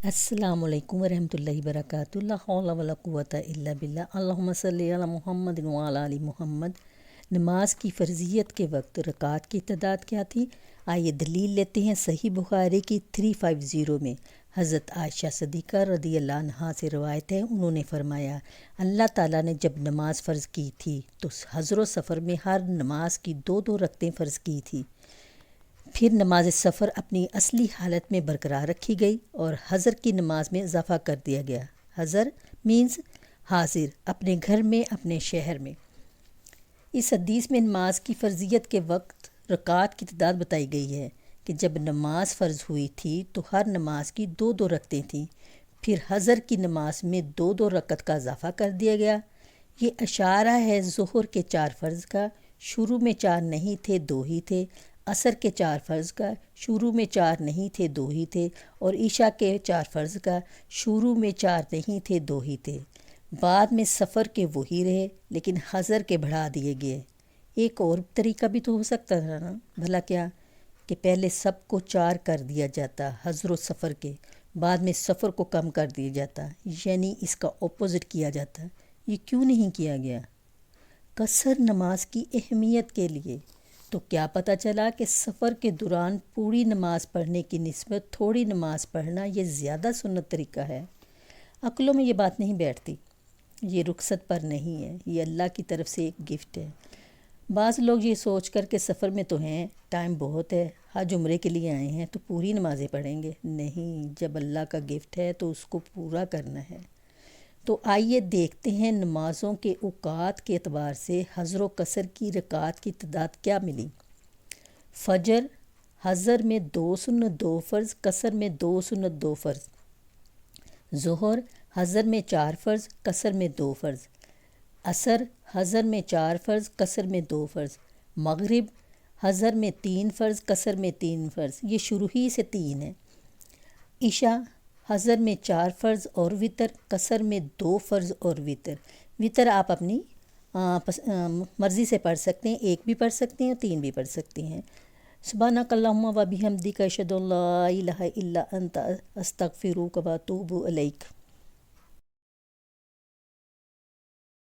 السلام علیکم ورحمۃ اللہ وبرکاتہ، لا حول ولا قوۃ الا باللہ، اللہم صلی علی محمد وعلی آل محمد۔ نماز کی فرضیت کے وقت رکعات کی تعداد کیا تھی؟ آئیے دلیل لیتے ہیں۔ صحیح بخاری کی 350 میں حضرت عائشہ صدیقہ رضی اللہ عنہا سے روایت ہے، انہوں نے فرمایا اللہ تعالیٰ نے جب نماز فرض کی تھی تو حضر و سفر میں ہر نماز کی 2 رکعتیں فرض کی تھی، پھر نماز سفر اپنی اصلی حالت میں برقرار رکھی گئی اور حضر کی نماز میں اضافہ کر دیا گیا۔ حضر مینز حاضر، اپنے گھر میں، اپنے شہر میں۔ اس حدیث میں نماز کی فرضیت کے وقت رکعات کی تعداد بتائی گئی ہے کہ جب نماز فرض ہوئی تھی تو ہر نماز کی 2 رکعتیں تھیں، پھر حضر کی نماز میں 2 رکعت کا اضافہ کر دیا گیا۔ یہ اشارہ ہے ظہر کے 4 فرض کا، شروع میں 4 نہیں تھے 2 ہی تھے، عصر کے 4 فرض کا، شروع میں 4 نہیں تھے 2 ہی تھے، اور عشاء کے 4 فرض کا، شروع میں 4 نہیں تھے 2 ہی تھے۔ بعد میں سفر کے وہی رہے لیکن حضر کے بڑھا دیے گئے۔ ایک اور طریقہ بھی تو ہو سکتا تھا نا، بھلا کیا کہ پہلے سب کو 4 کر دیا جاتا حضر و سفر کے، بعد میں سفر کو کم کر دیا جاتا، یعنی اس کا اپوزٹ کیا جاتا۔ یہ کیوں نہیں کیا گیا؟ قصر نماز کی اہمیت کے لیے۔ تو کیا پتہ چلا کہ سفر کے دوران پوری نماز پڑھنے کی نسبت تھوڑی نماز پڑھنا یہ زیادہ سنت طریقہ ہے۔ عقلوں میں یہ بات نہیں بیٹھتی، یہ رخصت پر نہیں ہے، یہ اللہ کی طرف سے ایک گفٹ ہے۔ بعض لوگ یہ سوچ کر کہ سفر میں تو ہیں، ٹائم بہت ہے، حج عمرے کے لیے آئے ہیں تو پوری نمازیں پڑھیں گے۔ نہیں، جب اللہ کا گفٹ ہے تو اس کو پورا کرنا ہے۔ تو آئیے دیکھتے ہیں نمازوں کے اوقات کے اعتبار سے حضر و قصر کی رکعات کی تعداد کیا ملی۔ فجر حضر میں 2 سنت 2 فرض، قصر میں 2 سنت 2 فرض۔ ظہر حضر میں 4 فرض، قصر میں 2 فرض۔ عصر حضر میں 4 فرض، قصر میں 2 فرض۔ مغرب حضر میں 3 فرض، قصر میں 3 فرض، یہ شروع ہی سے 3 ہے۔ عشاء حضر میں 4 فرض اور وتر، قصر میں 2 فرض اور وتر۔ وتر آپ اپنی مرضی سے پڑھ سکتے ہیں، 1 بھی پڑھ سکتے ہیں اور 3 بھی پڑھ سکتے ہیں۔ سبحانک اللہم و بحمدک اشہد ان لا الہ الا انت استغفرک و اتوب الیک۔